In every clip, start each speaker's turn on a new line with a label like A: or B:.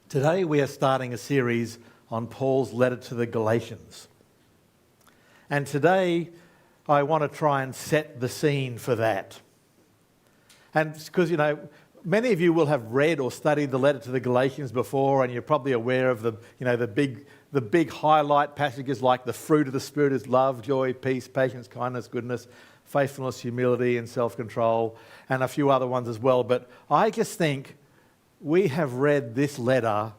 A: Today we are starting a series on Paul's letter to the Galatians. And today I want to try and set the scene for that. And because, many of you will have read or studied the letter to the Galatians before, and you're probably aware of the big highlight passages like the fruit of the Spirit is love, joy, peace, patience, kindness, goodness, faithfulness, humility, and self-control, and a few other ones as well. But I just think we have read this letter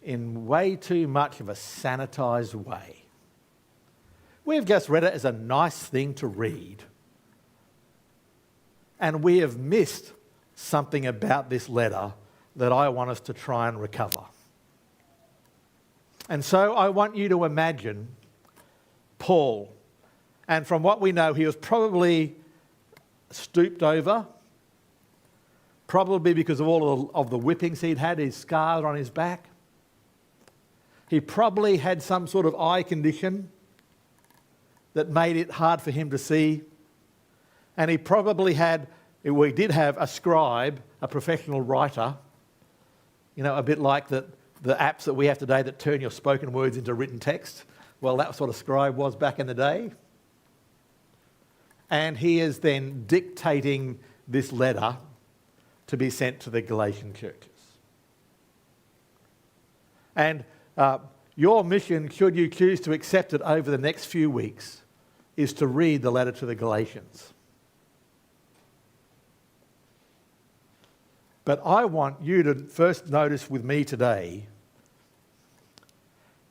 A: in way too much of a sanitized way. We've just read it as a nice thing to read. And we have missed something about this letter that I want us to try and recover. And so I want you to imagine Paul. And from what we know, he was probably stooped over, probably because of all of the whippings he'd had, his scars on his back. He probably had some sort of eye condition that made it hard for him to see. And he probably did have a scribe, a professional writer, a bit like the apps that we have today that turn your spoken words into written text. Well, that's what a scribe was back in the day. And he is then dictating this letter to be sent to the Galatian churches. And your mission, should you choose to accept it over the next few weeks, is to read the letter to the Galatians. But I want you to first notice with me today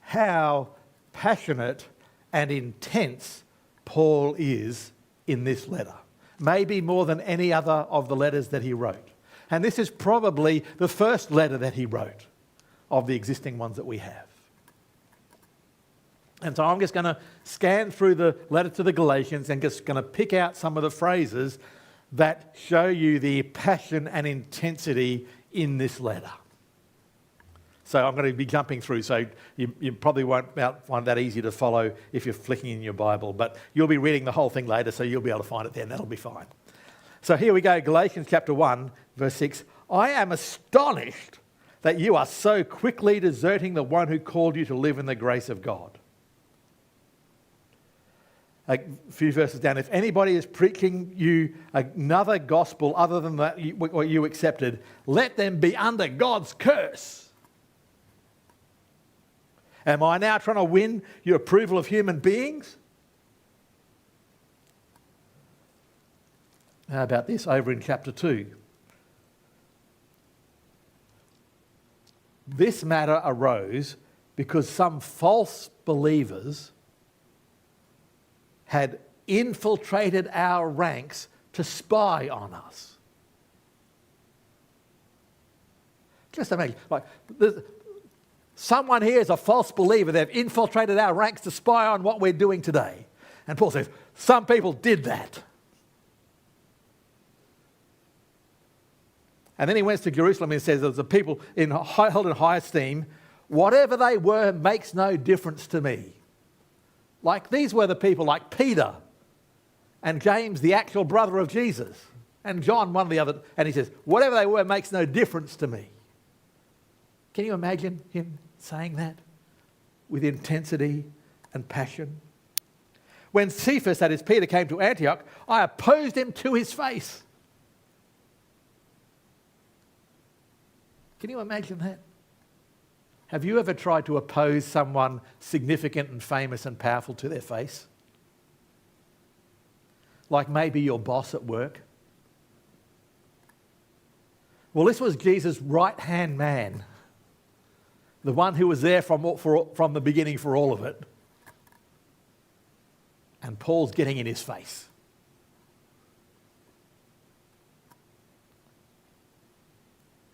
A: how passionate and intense Paul is in this letter. Maybe more than any other of the letters that he wrote. And this is probably the first letter that he wrote of the existing ones that we have. And so I'm just going to scan through the letter to the Galatians and just going to pick out some of the phrases that show you the passion and intensity in this letter. So I'm going to be jumping through, so you probably won't find that easy to follow if you're flicking in your Bible, but you'll be reading the whole thing later, so you'll be able to find it then. That'll be fine. So here we go, Galatians chapter 1, verse 6. I am astonished that you are so quickly deserting the one who called you to live in the grace of God. A few verses down, if anybody is preaching you another gospel other than that what you accepted, let them be under God's curse. Am I now trying to win your approval of human beings? How about this over in chapter 2? This matter arose because some false believers had infiltrated our ranks to spy on us. Just imagine, someone here is a false believer. They've infiltrated our ranks to spy on what we're doing today. And Paul says, some people did that. And then he went to Jerusalem and says, there's the people held in high esteem. Whatever they were makes no difference to me. Like these were the people like Peter and James, the actual brother of Jesus, and John, one of the other. And he says, whatever they were makes no difference to me. Can you imagine him saying that with intensity and passion? When Cephas, that is Peter, came to Antioch, I opposed him to his face. Can you imagine that? Have you ever tried to oppose someone significant and famous and powerful to their face? Like maybe your boss at work? Well, this was Jesus' right-hand man. The one who was there from the beginning for all of it. And Paul's getting in his face.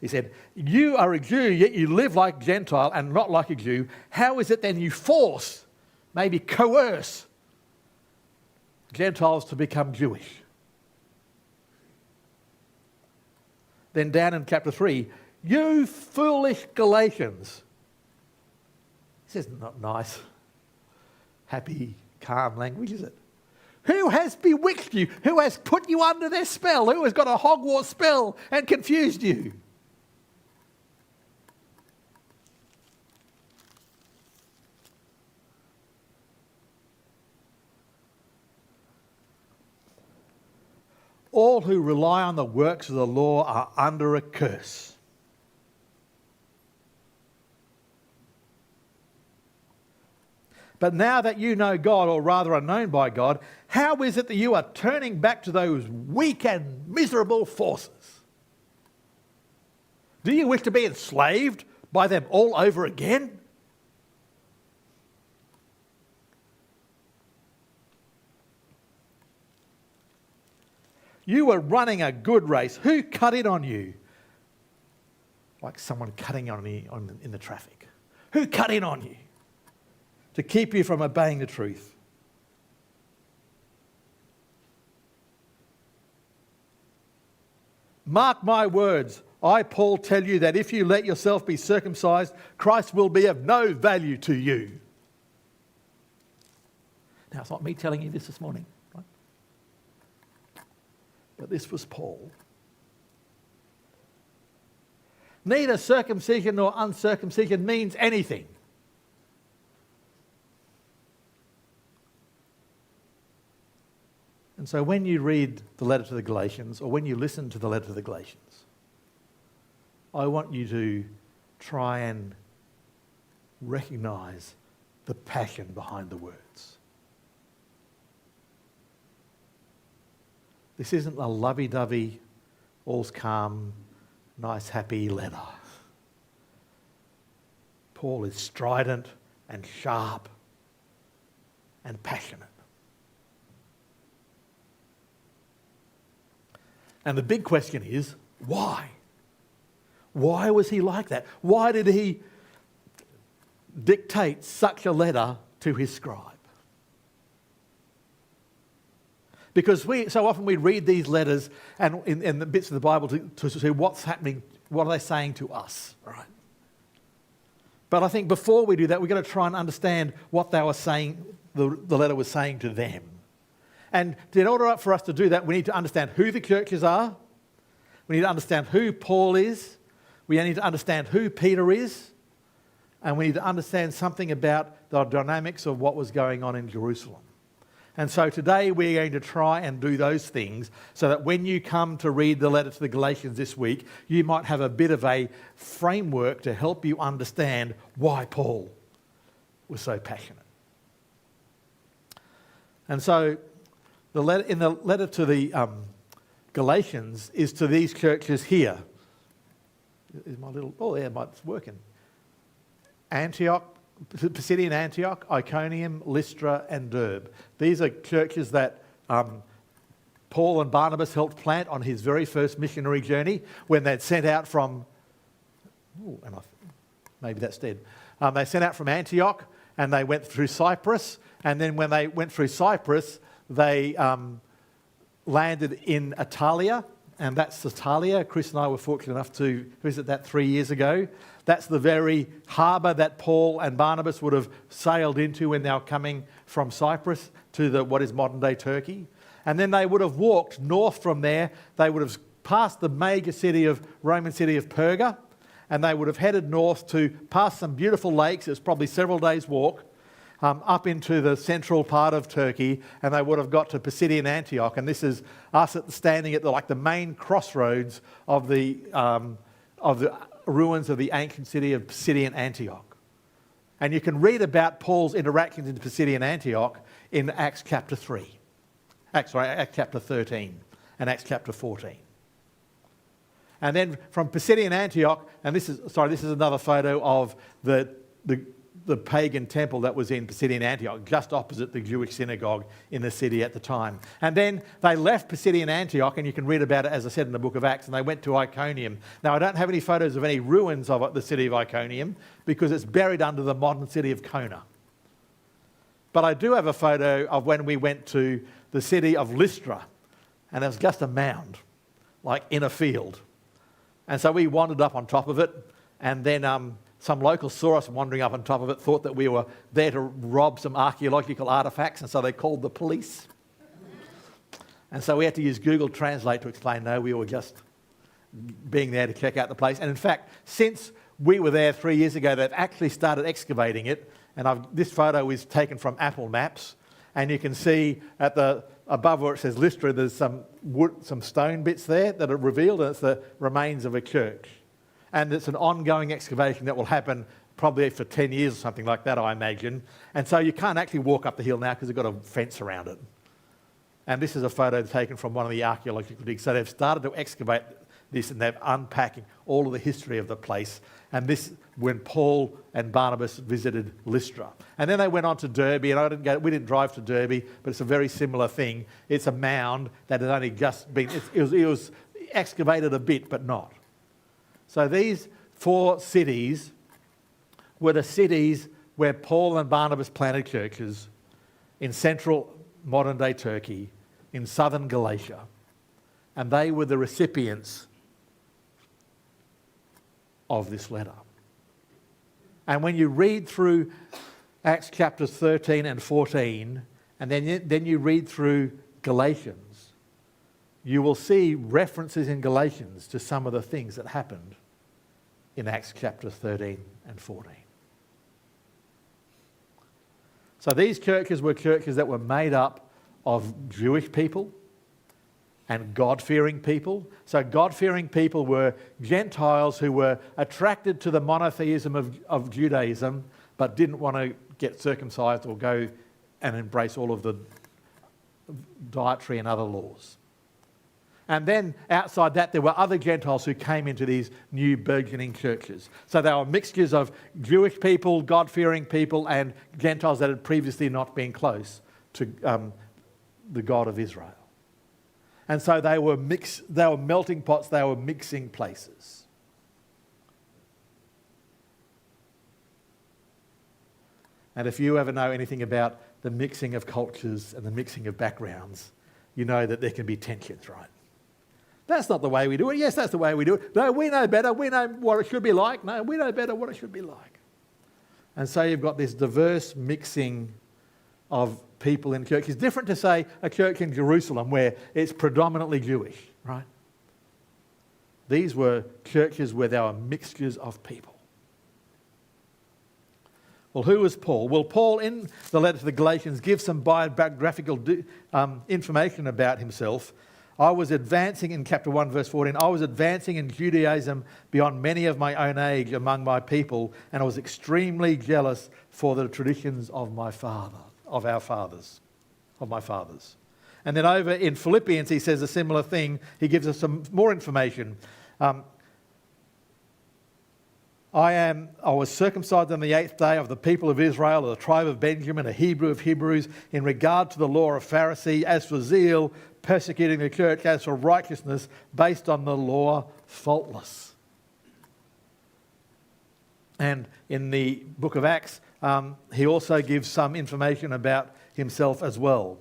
A: He said, you are a Jew, yet you live like a Gentile and not like a Jew. How is it then you force, maybe coerce, Gentiles to become Jewish? Then down in chapter 3, you foolish Galatians. This is not nice, happy, calm language, is it? Who has bewitched you? Who has put you under their spell? Who has got a Hogwarts spell and confused you? all who rely on the works of the law are under a curse. But now that you know God, or rather are known by God, how is it that you are turning back to those weak and miserable forces? Do you wish to be enslaved by them all over again? You were running a good race. Who cut in on you? Like someone cutting on you in the traffic. Who cut in on you to keep you from obeying the truth? Mark my words. I, Paul, tell you that if you let yourself be circumcised, Christ will be of no value to you. Now, it's not me telling you this morning, right? But this was Paul. Neither circumcision nor uncircumcision means anything. And so when you read the letter to the Galatians, or when you listen to the letter to the Galatians, I want you to try and recognise the passion behind the words. This isn't a lovey-dovey, all's calm, nice, happy letter. Paul is strident and sharp and passionate. And the big question is, why? Why was he like that? Why did he dictate such a letter to his scribe? Because so often we read these letters and in the bits of the Bible to see what's happening, what are they saying to us, right? But I think before we do that, we've got to try and understand what they were saying, the letter was saying to them. And in order for us to do that, we need to understand who the churches are. We need to understand who Paul is. We need to understand who Peter is. And we need to understand something about the dynamics of what was going on in Jerusalem. And so today we're going to try and do those things so that when you come to read the letter to the Galatians this week, you might have a bit of a framework to help you understand why Paul was so passionate. And so in the letter to the Galatians is to these churches here. Is my little, oh yeah, it's working. Antioch, Pisidian Antioch, Iconium, Lystra and Derbe. These are churches that Paul and Barnabas helped plant on his very first missionary journey when they'd sent out from, maybe that's dead. They sent out from Antioch and they went through Cyprus, and then when they went through Cyprus, they landed in Italia, and that's Italia. Chris and I were fortunate enough to visit that 3 years ago. That's the very harbour that Paul and Barnabas would have sailed into when they were coming from Cyprus to what is modern-day Turkey. And then they would have walked north from there. They would have passed the major Roman city of Perga, and they would have headed north to past some beautiful lakes. It was probably several days' walk. Up into the central part of Turkey, and they would have got to Pisidian Antioch. And this is us standing at the main crossroads of the ruins of the ancient city of Pisidian Antioch. And you can read about Paul's interactions in Pisidian Antioch in Acts chapter 3. Acts chapter 13 and Acts chapter 14. And then from Pisidian Antioch, and this is another photo of the pagan temple that was in Pisidian Antioch, just opposite the Jewish synagogue in the city at the time. And then they left Pisidian Antioch, and you can read about it, as I said, in the book of Acts, and they went to Iconium. Now, I don't have any photos of any ruins of the city of Iconium because it's buried under the modern city of Kona. But I do have a photo of when we went to the city of Lystra, and it was just a mound, like in a field. And so we wandered up on top of it, and then some locals saw us wandering up on top of it, thought that we were there to rob some archaeological artefacts, and so they called the police. And so we had to use Google Translate to explain, no, we were just being there to check out the place. And in fact, since we were there 3 years ago, they've actually started excavating it. And this photo is taken from Apple Maps. And you can see at the above where it says Lystra, there's some wood, some stone bits there that are revealed, and it's the remains of a church. And it's an ongoing excavation that will happen probably for 10 years or something like that, I imagine. And so you can't actually walk up the hill now because they've got a fence around it. And this is a photo taken from one of the archaeological digs. So they've started to excavate this, and they're unpacking all of the history of the place. And this, when Paul and Barnabas visited Lystra. And then they went on to Derbe, and we didn't drive to Derbe, but it's a very similar thing. It's a mound that had only just been, it was excavated a bit, but not. So these 4 cities were the cities where Paul and Barnabas planted churches in central modern-day Turkey, in southern Galatia. And they were the recipients of this letter. And when you read through Acts chapters 13 and 14, and then you read through Galatians, you will see references in Galatians to some of the things that happened in Acts chapters 13 and 14. So these churches were churches that were made up of Jewish people and God-fearing people. So God-fearing people were Gentiles who were attracted to the monotheism of Judaism, but didn't want to get circumcised or go and embrace all of the dietary and other laws. And then outside that, there were other Gentiles who came into these new burgeoning churches. So they were mixtures of Jewish people, God-fearing people, and Gentiles that had previously not been close to the God of Israel. And so they were melting pots, they were mixing places. And if you ever know anything about the mixing of cultures and the mixing of backgrounds, you know that there can be tensions, right? That's not the way we do it. Yes, that's the way we do it. No, we know better. We know what it should be like. No, we know better what it should be like. And so you've got this diverse mixing of people in church. It's different to, say, a church in Jerusalem where it's predominantly Jewish, right? These were churches where there were mixtures of people. Well, who was Paul? Well, Paul, in the letter to the Galatians, gives some biographical information about himself. I was advancing in chapter 1, verse 14. I was advancing in Judaism beyond many of my own age among my people, and I was extremely jealous for the traditions of my father, of my fathers. And then over in Philippians, he says a similar thing. He gives us some more information. I was circumcised on the 8th day of the people of Israel, of the tribe of Benjamin, a Hebrew of Hebrews, in regard to the law of Pharisee, as for zeal, persecuting the church, as for righteousness, based on the law, faultless. And in the book of Acts, he also gives some information about himself as well.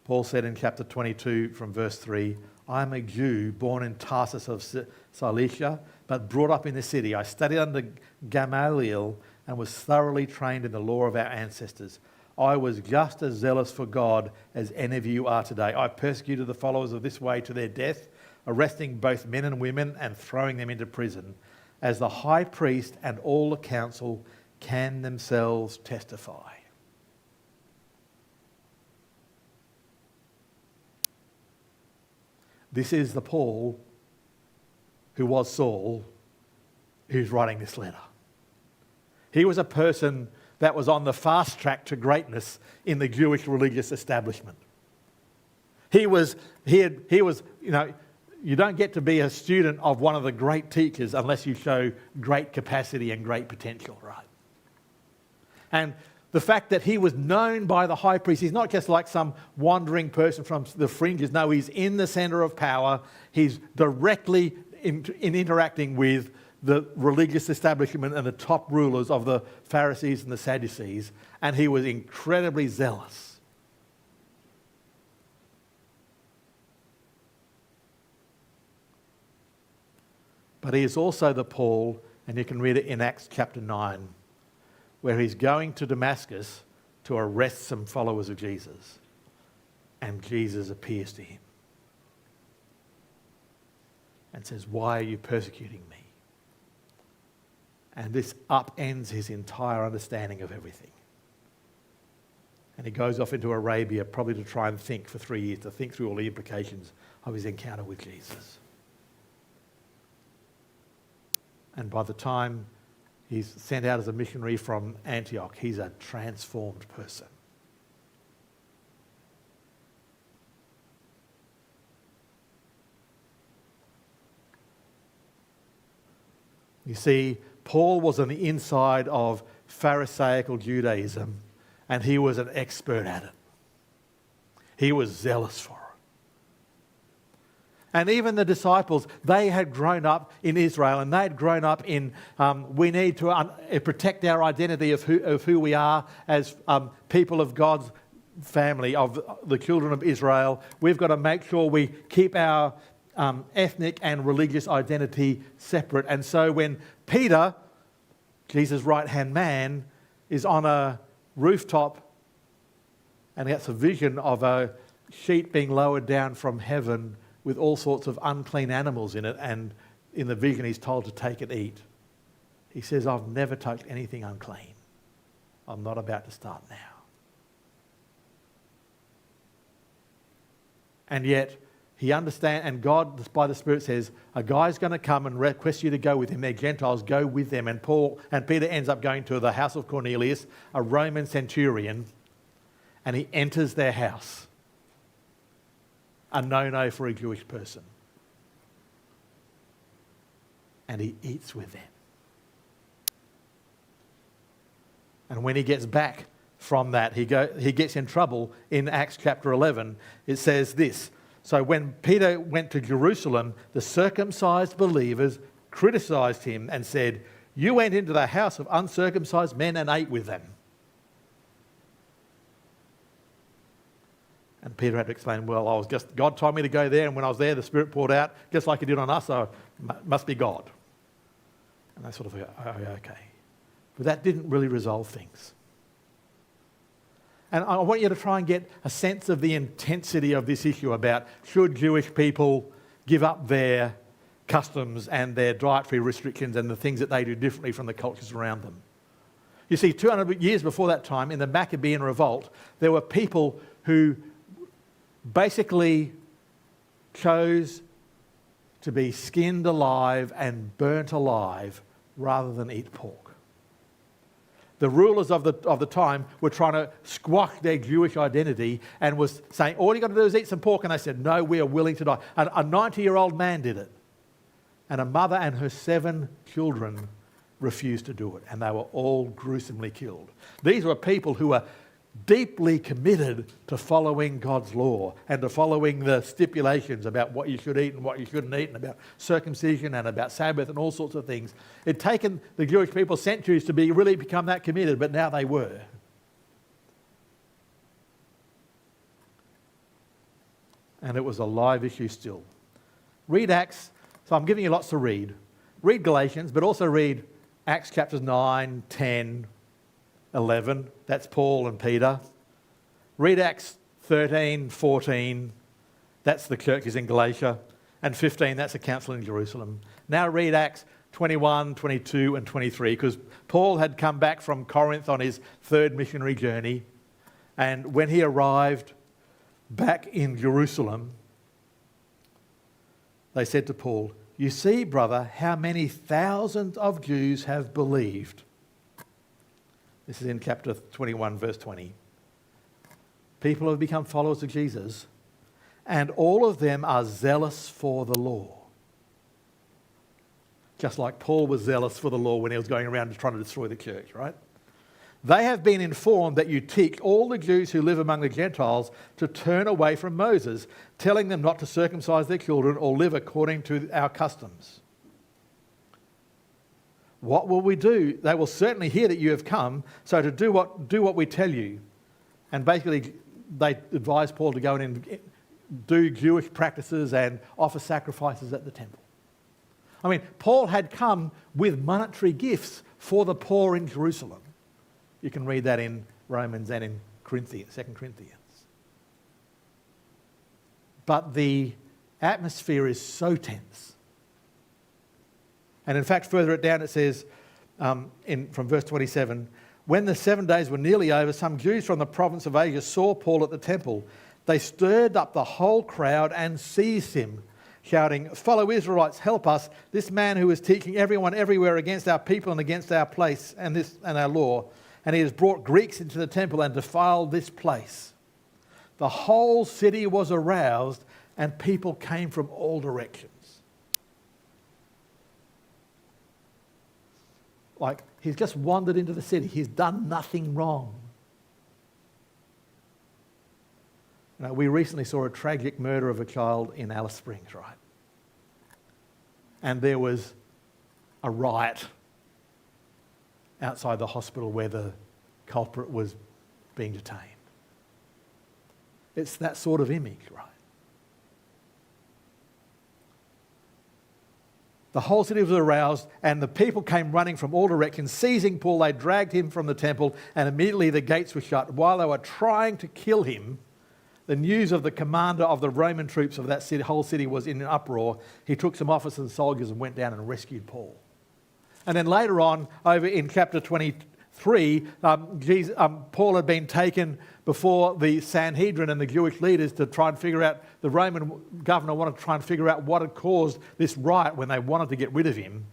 A: Paul said in chapter 22 from verse 3, I am a Jew born in Tarsus of Cilicia, but brought up in the city. I studied under Gamaliel and was thoroughly trained in the law of our ancestors. I was just as zealous for God as any of you are today. I persecuted the followers of this way to their death, arresting both men and women and throwing them into prison, as the high priest and all the council can themselves testify. This is the Paul who was Saul, who's writing this letter. He was a person that was on the fast track to greatness in the Jewish religious establishment. He was, you don't get to be a student of one of the great teachers unless you show great capacity and great potential, right? And the fact that he was known by the high priest, he's not just like some wandering person from the fringes. No, he's in the centre of power. He's directly in interacting with the religious establishment and the top rulers of the Pharisees and the Sadducees. And he was incredibly zealous. But he is also the Paul, and you can read it in Acts chapter 9, where he's going to Damascus to arrest some followers of Jesus. And Jesus appears to him and says, "Why are you persecuting me?" And this upends his entire understanding of everything. And he goes off into Arabia, probably to try and think for 3 years, to think through all the implications of his encounter with Jesus. And by the time he's sent out as a missionary from Antioch, he's a transformed person. You see, Paul was on the inside of Pharisaical Judaism, and he was an expert at it. He was zealous for it. And even the disciples, they had grown up in Israel, and they had grown up in, we need to protect our identity of who we are as people of God's family, of the children of Israel. We've got to make sure we keep our ethnic and religious identity separate. And so when Peter, Jesus' right-hand man, is on a rooftop and gets a vision of a sheet being lowered down from heaven with all sorts of unclean animals in it, and in the vision he's told to take and eat, he says, "I've never touched anything unclean. I'm not about to start now." And yet he understands, and God, by the Spirit, says, a guy's going to come and request you to go with him. They're Gentiles, go with them. And Peter ends up going to the house of Cornelius, a Roman centurion, and he enters their house. A no-no for a Jewish person. And he eats with them. And when he gets back from that, he gets in trouble. In Acts chapter 11, it says this: "So when Peter went to Jerusalem, the circumcised believers criticised him and said, 'You went into the house of uncircumcised men and ate with them.' And Peter had to explain, well, God told me to go there, and when I was there, the Spirit poured out, just like He did on us, so it must be God." And they sort of go, "Oh, okay." But that didn't really resolve things. And I want you to try and get a sense of the intensity of this issue about, should Jewish people give up their customs and their dietary restrictions and the things that they do differently from the cultures around them. You see, 200 years before that time, in the Maccabean revolt, there were people who basically chose to be skinned alive and burnt alive rather than eat pork. The rulers of the time were trying to squash their Jewish identity and was saying, all you got to do is eat some pork. And they said, no, we are willing to die. And a 90-year-old man did it. And a mother and her 7 children refused to do it. And they were all gruesomely killed. These were people who were deeply committed to following God's law and to following the stipulations about what you should eat and what you shouldn't eat, and about circumcision and about Sabbath and all sorts of things. It'd taken the Jewish people centuries to really become that committed, but now they were. And it was a live issue still. Read Acts. So I'm giving you lots to read. Read Galatians, but also read Acts chapters 9, 10, 11, that's Paul and Peter. Read Acts 13, 14, that's the churches in Galatia. And 15, that's the council in Jerusalem. Now read Acts 21, 22 and 23, because Paul had come back from Corinth on his 3rd missionary journey. And when he arrived back in Jerusalem, they said to Paul, "You see, brother, how many thousands of Jews have believed." This is in chapter 21, verse 20. People have become followers of Jesus, and all of them are zealous for the law. Just like Paul was zealous for the law when he was going around trying to destroy the church, right? "They have been informed that you teach all the Jews who live among the Gentiles to turn away from Moses, telling them not to circumcise their children or live according to our customs. What will we do? They will certainly hear that you have come, so to do what we tell you." And basically, they advised Paul to go in and do Jewish practices and offer sacrifices at the temple. I mean, Paul had come with monetary gifts for the poor in Jerusalem. You can read that in Romans and in 2 Corinthians. But the atmosphere is so tense And in fact, further it down, it says, from verse 27, when the 7 days were nearly over, some Jews from the province of Asia saw Paul at the temple. They stirred up the whole crowd and seized him, shouting, "Fellow Israelites, help us! This man who is teaching everyone everywhere against our people and against our place and our law, and he has brought Greeks into the temple and defiled this place." The whole city was aroused, and people came from all directions. Like, he's just wandered into the city. He's done nothing wrong. You know, we recently saw a tragic murder of a child in Alice Springs, right? And there was a riot outside the hospital where the culprit was being detained. It's that sort of image, right? The whole city was aroused, and the people came running from all directions. Seizing Paul, they dragged him from the temple, and immediately the gates were shut. While they were trying to kill him, the news of the commander of the Roman troops of that city, whole city was in an uproar. He took some officers and soldiers and went down and rescued Paul. And then later on, over in chapter 23, Paul had been taken before the Sanhedrin and the Jewish leaders to try and figure out, the Roman governor wanted to try and figure out what had caused this riot when they wanted to get rid of him.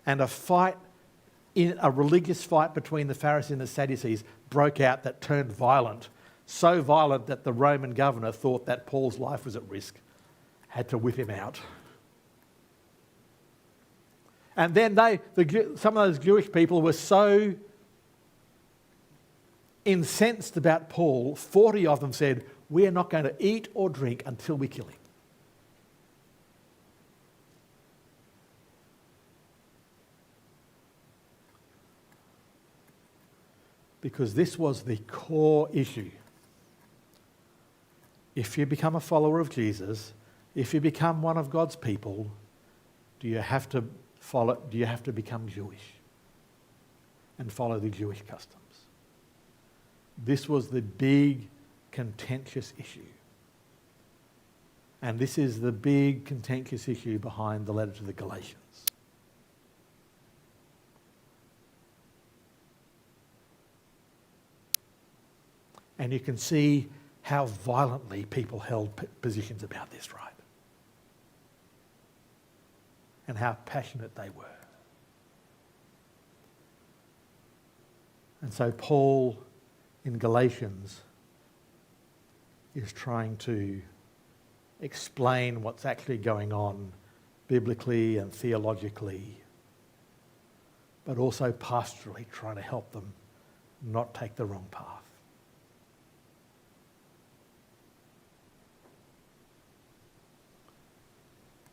A: And a religious fight between the Pharisees and the Sadducees broke out that turned violent. So violent that the Roman governor thought that Paul's life was at risk, had to whip him out. And then some of those Jewish people were so incensed about Paul, 40 of them said, "We are not going to eat or drink until we kill him." Because this was the core issue. If you become a follower of Jesus, if you become one of God's people, do you have to become Jewish and follow the Jewish customs? This was the big contentious issue. And this is the big contentious issue behind the letter to the Galatians. And you can see how violently people held positions about this, right? And how passionate they were. And so Paul in Galatians is trying to explain what's actually going on biblically and theologically, but also pastorally trying to help them not take the wrong path.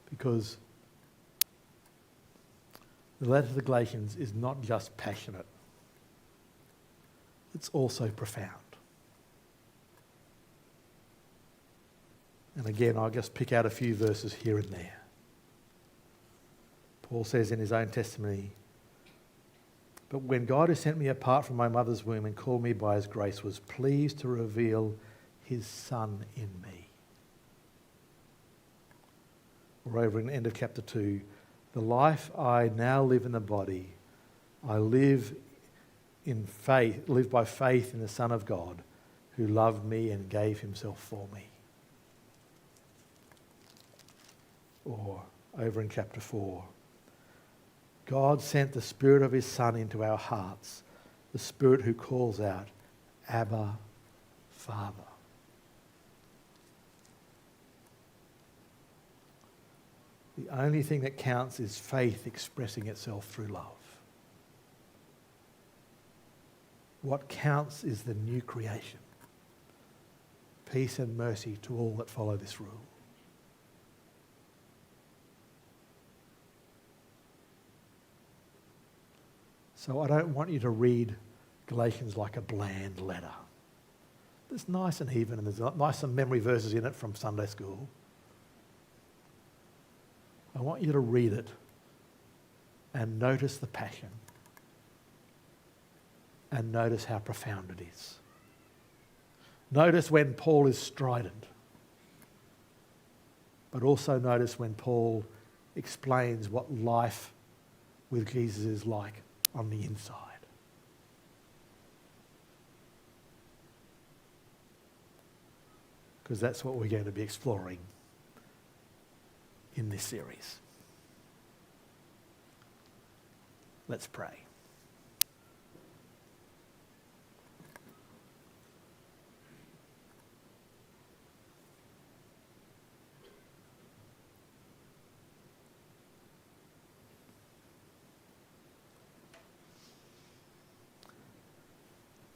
A: Because the letter to the Galatians is not just passionate, it's also profound. And again, I'll just pick out a few verses here and there. Paul says in his own testimony, "But when God, who sent me apart from my mother's womb and called me by his grace, was pleased to reveal his Son in me." Or over in the end of chapter 2, "The life I now live in the body, I live by faith in the Son of God, who loved me and gave himself for me." Or over in chapter 4, "God sent the Spirit of his Son into our hearts, the Spirit who calls out, 'Abba, Father.'" The only thing that counts is faith expressing itself through love. What counts is the new creation. Peace and mercy to all that follow this rule. So I don't want you to read Galatians like a bland letter. It's nice and even, and there's nice some memory verses in it from Sunday school. I want you to read it and notice the passion and notice how profound it is. Notice when Paul is strident. But also notice when Paul explains what life with Jesus is like on the inside. Because that's what we're going to be exploring in this series. Let's pray.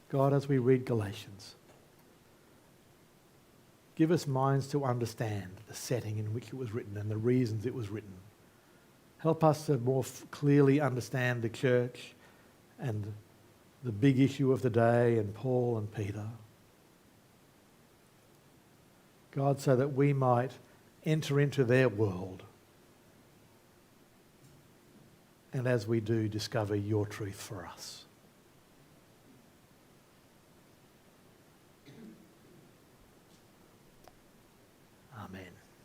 A: God, as we read Galatians, give us minds to understand the setting in which it was written and the reasons it was written. Help us to more clearly understand the church and the big issue of the day and Paul and Peter. God, so that we might enter into their world and as we do, discover your truth for us.